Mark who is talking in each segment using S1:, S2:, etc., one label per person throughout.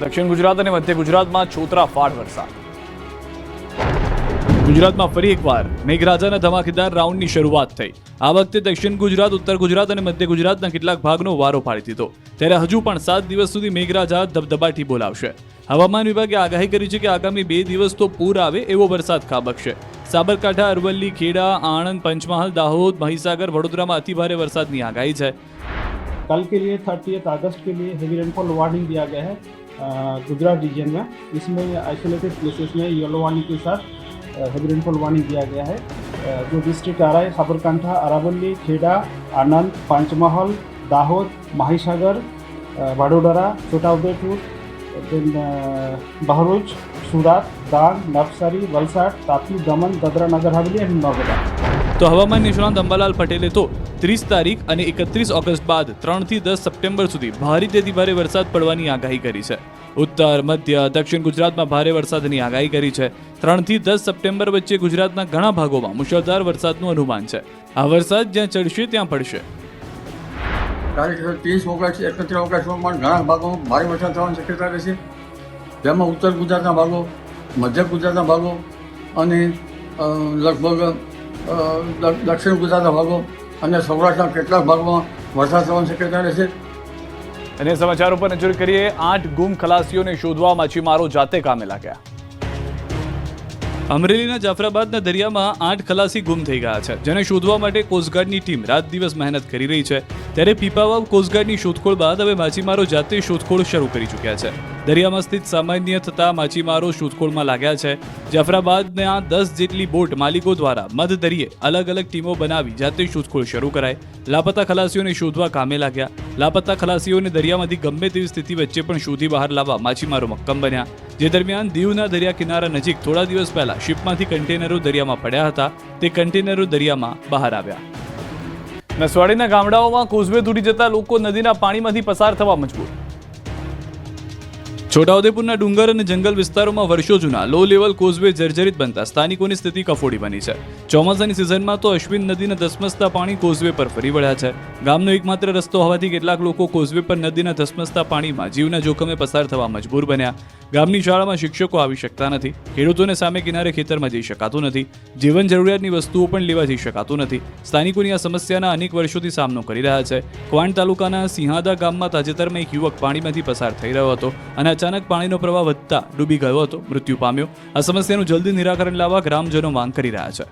S1: દક્ષિણ ગુજરાત અને મધ્ય ગુજરાતમાં છોતરાફાડ વરસાદ. ગુજરાતમાં ફરી એકવાર મેઘરાજાના ધમાકેદાર રાઉન્ડની શરૂઆત થઈ. આ વખતે દક્ષિણ ગુજરાત, ઉત્તર ગુજરાત અને મધ્ય ગુજરાતના કેટલાક ભાગનો વારો પાડી દીધો. ત્યારે હજુ પણ 7 દિવસ સુધી મેઘરાજા ધબધબાટી બોલાવશે. હવામાન વિભાગે આગાહી કરી છે કે આગામી 2 દિવસ તો પૂર આવે એવો વરસાદ ખાબકશે. સાબરકાંઠા, અરવલ્લી, ખેડા, આણંદ, પંચમહાલ, દાહોદ, મહીસાગર, વડોદરામાં અતિ ભારે વરસાદની આગાહી છે.
S2: कल के लिए 30 अगस्त के लिए हेवी रेनफॉल वार्निंग दिया गया है गुजरात रीजन में. इसमें आइसोलेटेड प्लेसेस में येलो वार्निंग के साथ हेवी रेनफॉल वार्निंग दिया गया है. जो डिस्ट्रिक्ट आ रहा है साबरकांठा, अरावली, खेड़ा, आनंद, पंचमहल, दाहोद, महिसागर, वडोदरा, छोटाउदेपुर, बहरोच, सूरत, डांग, नवसारी, वलसाड, तापी, दमन, दादरा नगर हवेली અને નર્મદા.
S1: તો હવામાન નિષ્ણાંત અંબાલાલ પટેલે તો 30 તારીખ અને 31 ઓગસ્ટ બાદ 3 થી 10 સપ્ટેમ્બર સુધી ભારેથી અતિભારે વરસાદ પડવાની આગાહી કરી છે. ઉત્તર, મધ્ય, દક્ષિણ ગુજરાતમાં ભારે વરસાદની આગાહી કરી છે. 3 થી 10 સપ્ટેમ્બર વચ્ચે ગુજરાતના ઘણા ભાગોમાં મુશળધાર વરસાદનું અનુમાન છે. આ વરસાદ જ્યાં ચડશે ત્યાં પડશે.
S3: તારીખ 30 ઓગસ્ટ 31 ઓગસ્ટમાં ઘણા ભાગોમાં ભારે વરસાદ થવાની શક્યતા રહેશે. જેમાં ઉત્તર ગુજરાતના ભાગો, મધ્ય ગુજરાતના ભાગો અને લગભગ દક્ષિણ ગુજરાતના ભાગો અને સૌરાષ્ટ્રના કેટલાક ભાગોમાં વરસાદ થવાની શક્યતા રહેશે.
S1: અને સમાચારો પર નજર કરીએ. 8 ગુમ ખલાસીઓને શોધવા માછીમારો જાતે કામે લાગ્યા. અમરેલીના જાફરાબાદના દરિયામાં 8 ખલાસી ગુમ થઈ ગયા છે, જેને શોધવા માટે કોસ્ટગાર્ડની ટીમ રાત દિવસ મહેનત કરી રહી છે. ત્યારે પીપાવાવ કોસ્ટગાર્ડની શોધખોળ બાદ હવે માછીમારો જાતે શોધખોળ શરૂ કરી ચૂક્યા છે. દરિયામાં સ્થિત સામાન્ય થતા માછીમારો શોધખોળમાં લાગ્યા છે. જાફરાબાદના 10 જેટલી બોટ માલિકો દ્વારા મધ દરિયે અલગ અલગ ટીમો બનાવી જાતે શોધખોળ શરૂ કરાઈ. લાપતા ખલાસીઓને શોધવા કામે લાગ્યા. લાપતા ખલાસીઓને દરિયામાંથી ગમે તેવી સ્થિતિ વચ્ચે પણ શોધી બહાર લાવવા માછીમારો મક્કમ બન્યા. જે દરમિયાન દીવના દરિયા કિનારા નજીક થોડા દિવસ પહેલા શિપમાંથી કન્ટેનરો દરિયામાં પડ્યા હતા. તે કન્ટેનરો દરિયામાં બહાર આવ્યા. નસવાડીના ગામડાઓમાં કોઝવે તૂટી જતા લોકો નદીના પાણીમાંથી પસાર થવા મજબૂર. છોટાઉદેપુરના ડુંગર અને જંગલ વિસ્તારોમાં વર્ષો જૂના લો લેવલ કોઝવે જર્જરિત બનતા સ્થાનિકોની સ્થિતિ કફોડી બની છે. ચોમાસાની સિઝનમાં તો અશ્વિન નદીના ધસમસતા પાણી કોઝવે પર ફરી વળ્યા છે. ગામનો એકમાત્ર રસ્તો હોવાથી કેટલાક લોકો કોઝવે પર નદીના ધસમસતા પાણીમાં જીવના જોખમે પસાર થવા મજબૂર બન્યા. ગામની શાળામાં શિક્ષકો આવી શકતા નથી. ખેડૂતોને સામે કિનારે ખેતરમાં જઈ શકાતું નથી. જીવન જરૂરિયાતની વસ્તુઓ પણ લેવા જઈ શકાતું નથી. સ્થાનિકોની આ સમસ્યાના અનેક વર્ષોથી સામનો કરી રહ્યા છે. ક્વાંટ તાલુકાના સિંહાદા ગામમાં તાજેતરમાં એક યુવક પાણીમાંથી પસાર થઈ રહ્યો હતો અને અચાનક પાણીનો પ્રવાહ વધતા ડૂબી ગયો હતો, મૃત્યુ પામ્યો. આ સમસ્યાનું જલ્દી નિરાકરણ લાવવા ગ્રામજનો માંગ કરી રહ્યા છે.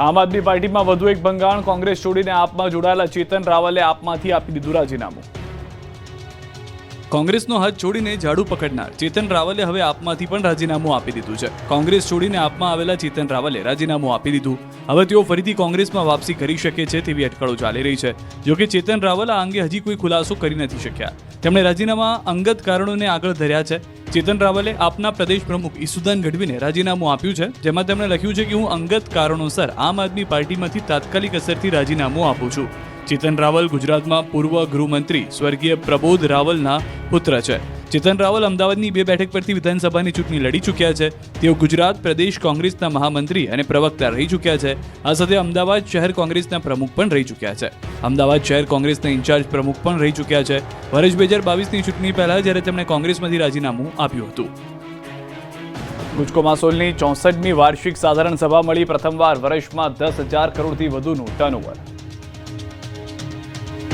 S1: આમ આદમી પાર્ટીમાં વધુ એક ભંગાણ. કોંગ્રેસ છોડીને આપમાં જોડાયેલા ચેતન રાવલે આપમાંથી આપી દીધું રાજીનામું. કોંગ્રેસનો હાથ છોડીને ઝાડુ પકડનાર ચેતન રાવલે હવે આપમાંથી પણ રાજીનામું આપી દીધું છે. કોંગ્રેસ છોડીને આપમાં આવેલા ચેતન રાવલે રાજીનામું આપી દીધું. હવે તેઓ ફરીથી કોંગ્રેસમાં વાપસી કરી શકે છે તેવી અટકળો ચાલી રહી છે. જોકે ચેતન રાવલ આ અંગે હજી કોઈ ખુલાસો કરી નથી શક્યા. તેમણે રાજીનામા અંગત કારણોને આગળ ધર્યા છે. ચેતન રાવલે આપના પ્રદેશ પ્રમુખ ઈસુદાન ગઢવીને રાજીનામું આપ્યું છે, જેમાં તેમણે લખ્યું છે કે હું અંગત કારણોસર આમ આદમી પાર્ટીમાંથી તાત્કાલિક અસરથી રાજીનામું આપું છું. ચેતન રાવલ ગુજરાતમાં પૂર્વ ગૃહમંત્રી સ્વર્ગીય પ્રબોધ રાવલના પુત્ર છે. ચેતન રાવલ અમદાવાદની 2 બેઠક પરથી વિધાનસભાની ચૂંટણી લડી ચૂક્યા છે. તેઓ ગુજરાત પ્રદેશ કોંગ્રેસના મહામંત્રી અને પ્રવક્તા રહી ચૂક્યા છે. આ સાથે અમદાવાદ શહેર કોંગ્રેસના પ્રમુખ પણ રહી ચૂક્યા છે. અમદાવાદ શહેર કોંગ્રેસના ઇન્ચાર્જ પ્રમુખ પણ રહી ચૂક્યા છે. વર્ષ 2022ની ચૂંટણી પહેલા જ્યારે તેમણે કોંગ્રેસમાંથી રાજીનામું આપ્યું હતું. ગુજકો માસોલની 64મી વાર્ષિક સાધારણ સભા મળી. પ્રથમવાર વર્ષમાં 10,000 કરોડથી વધુનું ટર્નઓવર.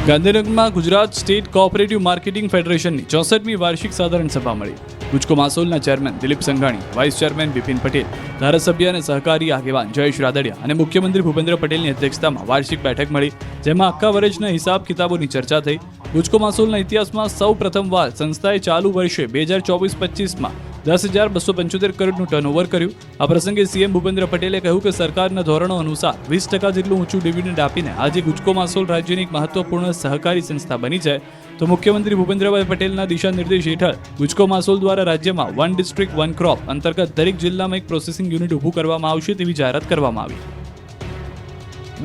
S1: ગાંધીનગરમાં ગુજરાત સ્ટેટ કોઓપરેટિવ માર્કેટિંગ ફેડરેશનની 64મી વાર્ષિક સાધારણ સભા મળી. ગુજકો માસોલના chairman Dilip Sanghani, vice chairman Bipin Patel, ધારાસભ્ય અને સહકારી આગેવાન જયેશ રાદડિયા અને મુખ્યમંત્રી ભૂપેન્દ્ર પટેલની અધ્યક્ષતામાં વાર્ષિક બેઠક મળી, જેમાં આખા વર્ષના હિસાબ કિતાબોની ચર્ચા થઈ. ગુજકો માસોલના ઇતિહાસમાં સૌ પ્રથમવાર સંસ્થાએ ચાલુ વર્ષે 2024-25માં 10,275 કરોડનું ટર્નઓવર કર્યું. આ પ્રસંગે સીએમ ભૂપેન્દ્ર પટેલે કહ્યું કે સરકારના ધોરણો અનુસાર 20% જેટલું ઊંચું ડિવિડન્ડ આપીને આજે ગુજકો માસોલ રાજ્યની એક મહત્વપૂર્ણ સહકારી સંસ્થા બની છે. તો મુખ્યમંત્રી ભૂપેન્દ્રભાઈ પટેલના દિશા નિર્દેશ હેઠળ ગુજકો માસોલ દ્વારા રાજ્યમાં 1 ડિસ્ટ્રિક્ટ 1 ક્રોપ અંતર્ગત દરેક જિલ્લામાં એક પ્રોસેસિંગ યુનિટ ઊભું કરવામાં આવશે તેવી જાહેરાત કરવામાં આવી.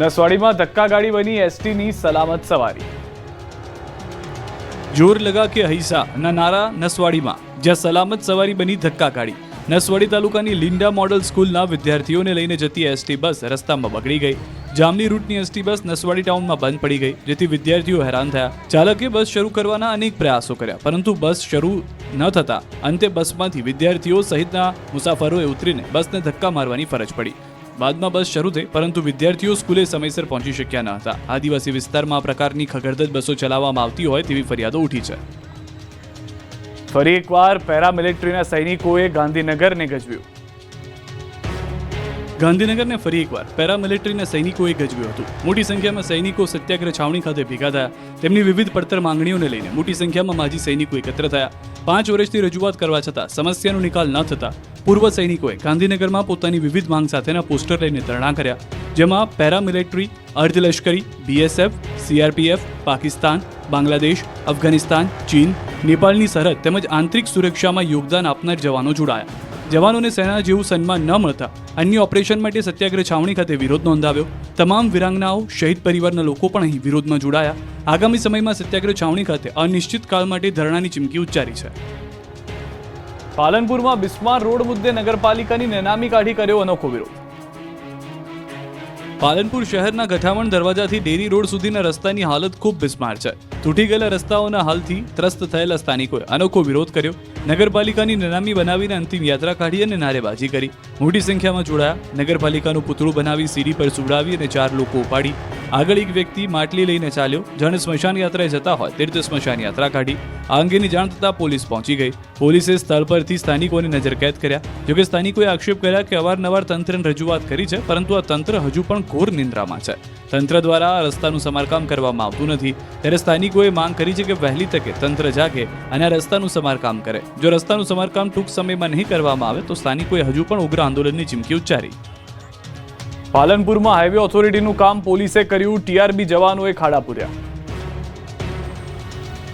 S1: નસવાડીમાં ધક્કાગાડી બની એસટીની સલામત સવારી. જોર લગા કે હૈસા ના નારા નસવાડીમાં, જ્યાં સલામત સવારી બની ધક્કાગાડી. નસવાડી તાલુકાની લિંડા મોડલ સ્કૂલના વિદ્યાર્થીઓને લઈને જતી એસટી બસ રસ્તામાં બગડી ગઈ. જામની રૂટની એસટી બસ નસવાડી ટાઉનમાં બંધ પડી ગઈ, જેથી વિદ્યાર્થીઓ હેરાન થયા. ચાલકે બસ શરૂ કરવાના અનેક પ્રયાસો કર્યા, પરંતુ બસ શરૂ ન થતા અંતે બસમાંથી વિદ્યાર્થીઓ સહિતના મુસાફરોએ ઉતરીને બસને ધક્કા મારવાની ફરજ પડી. બાદમાં બસ શરૂ થઈ, પરંતુ વિદ્યાર્થીઓ સ્કૂલે સમયસર પહોંચી શક્યા ન હતા. આદિવાસી વિસ્તારમાં આ પ્રકારની ખગડધજ બસો ચલાવવામાં આવતી હોય તેવી ફરિયાદો ઉઠી છે. ફરી એકવાર પેરામિલિટરીના સૈનિકોએ ગાંધીનગરને ગજવ્યું. ગાંધીનગરને ફરી એકવાર પેરામિલિટરીના સૈનિકોએ ગજવ્યું હતું. મોટી સંખ્યામાં સૈનિકો સત્યાગ્રહ છાવણી ખાતે ભેગા થયા. તેમની વિવિધ પડતર માંગણીઓને લઈને મોટી સંખ્યામાં માજી સૈનિકો એકત્ર થયા. 5 વર્ષથી રજૂઆત કરવા છતાં સમસ્યાનો નિકાલ ન થતા પૂર્વ સૈનિકોએ ગાંધીનગરમાં પોતાની વિવિધ માંગ સાથેના પોસ્ટર લઈને ધરણા કર્યા, જેમાં પેરામિલિટરી, અર્ધલશ્કરી, બીએસએફ, સીઆરપીએફ, પાકિસ્તાન, બાંગ્લાદેશ, અફઘાનિસ્તાન, ચીન, નેપાળની સરહદ તેમજ આંતરિક સુરક્ષામાં યોગદાન આપનાર જવાનો જોડાયા. જવાનોને સેના જેવું સન્માન ન મળતા અન્ય ઓપરેશન માટે સત્યાગ્રહ છાવણી ખાતે વિરોધ નોંધાવ્યો. તમામ વીરાંગનાઓ, શહીદ પરિવારના લોકો પણ અહીં વિરોધમાં જોડાયા. આગામી સમયમાં સત્યાગ્રહ છાવણી ખાતે અનિશ્ચિત કાળ માટે ધરણાની ચીમકી ઉચ્ચારી છે. પાલનપુરમાં બિસ્માર રોડ મુદ્દે નગરપાલિકાની નેનામી કાઢી કર્યો અનોખો વિરોધ. પાલનપુર શહેરના ગઠામણ દરવાજાથી ડેરી રોડ સુધીના રસ્તાની હાલત ખૂબ બિસ્માર છે. તૂટી ગયેલા રસ્તાઓના હાલથી ત્રસ્ત થયેલા સ્થાનિકોએ અનોખો વિરોધ કર્યો. નગરપાલિકાની નનામી બનાવીને અંતિમ યાત્રા કાઢી અને નારેબાજી કરી. મોટી સંખ્યામાં જોડાયા. નગરપાલિકાનું પૂતળું બનાવી સીડી પર સુવડાવી અને 4 લોકો ઉપાડી. આગળ એક વ્યક્તિ માટલી લઈને ચાલ્યો. જાણે સ્મશાન યાત્રાએ જતા હોય તે રીતે સ્મશાન યાત્રા કાઢી. આ અંગેની જાણ થતાં પોલીસ પહોંચી ગઈ. પોલીસે સ્થળ પરથી સ્થાનિકોને નજરકેદ કર્યા. જોકે સ્થાનિકોએ આક્ષેપ કર્યા કે અવારનવાર તંત્રને રજૂઆત કરી છે, પરંતુ આ તંત્ર હજુ પણ ઘોર નિંદ્રામાં છે. તંત્ર દ્વારા આ રસ્તાનું સમારકામ કરવામાં આવતું નથી. ત્યારે સ્થાનિકોએ માંગ કરી છે કે વહેલી તકે તંત્ર જાગે અને આ રસ્તાનું સમારકામ કરે. જો રસ્તાનું સમારકામ ટૂંક સમયમાં નહીં કરવામાં આવે તો સ્થાનિકોએ હજુ પણ ઉગ્ર આંદોલનની ચીમકી ઉચ્ચારી. પાલનપુરમાં હાઈવે ઓથોરિટીનું કામ પોલીસે કર્યું. ટીઆરબી જવાનોએ ખાડા પૂર્યા.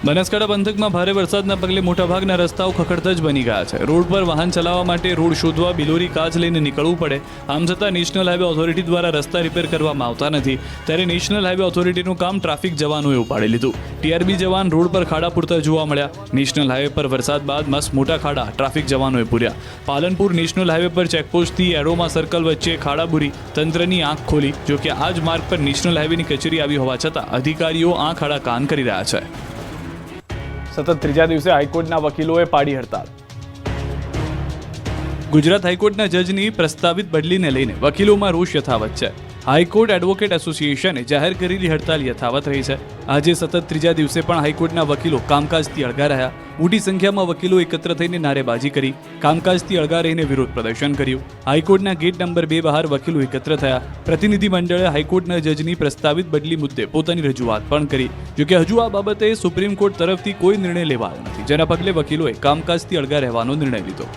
S1: બનાસકાંઠા પંથકમાં ભારે વરસાદના પગલે મોટાભાગના રસ્તાઓ ખખડધજ બની ગયા છે. રોડ પર વાહન ચલાવવા માટે રોડ શોધવા બિલોરી કાચ લઈને નીકળવું પડે. આમ છતાં નેશનલ હાઈવે ઓથોરિટી દ્વારા રસ્તા રિપેર કરવામાં આવતા નથી. ત્યારે નેશનલ હાઈવે ઓથોરિટીનું કામ ટ્રાફિક જવાનોએ ઉપાડી લીધું. ટીઆરબી જવાન રોડ પર ખાડા પૂરતા જોવા મળ્યા. નેશનલ હાઈવે પર વરસાદ બાદ મસ્ત મોટા ખાડા ટ્રાફિક જવાનોએ પૂર્યા. પાલનપુર નેશનલ હાઈવે પર ચેકપોસ્ટથી એરોમા સર્કલ વચ્ચે ખાડા પૂરી તંત્રની આંખ ખોલી. જોકે આ જ માર્ગ પર નેશનલ હાઈવેની કચેરી આવી હોવા છતાં અધિકારીઓ આ ખાડા કાન કરી રહ્યા છે. સતત 3જા દિવસે હાઈકોર્ટના વકીલોએ પાડી હડતાળ. ગુજરાત હાઈકોર્ટના જજની પ્રસ્તાવિત બદલીને લઈને વકીલોમાં રોષ યથાવત છે. હાઈકોર્ટ એડવોકેટ એસોસિએશને જાહેર કરેલી હડતાલ યથાવત રહી છે. આજે સતત 3જા દિવસે પણ હાઈકોર્ટના વકીલો કામકાજથી અળગા રહ્યા. મોટી સંખ્યામાં વકીલો એકત્ર થઈને નારેબાજી કરી. કામકાજથી અળગા રહીને વિરોધ પ્રદર્શન કર્યું. હાઈકોર્ટના ગેટ નંબર 2 બહાર વકીલો એકત્ર થયા. પ્રતિનિધિ મંડળે હાઈકોર્ટના જજની પ્રસ્તાવિત બદલી મુદ્દે પોતાની રજૂઆત પણ કરી. જોકે હજુ આ બાબતે સુપ્રીમ કોર્ટ તરફથી કોઈ નિર્ણય લેવાયો નથી, જેના પગલે વકીલોએ કામકાજથી અળગા રહેવાનો નિર્ણય લીધો.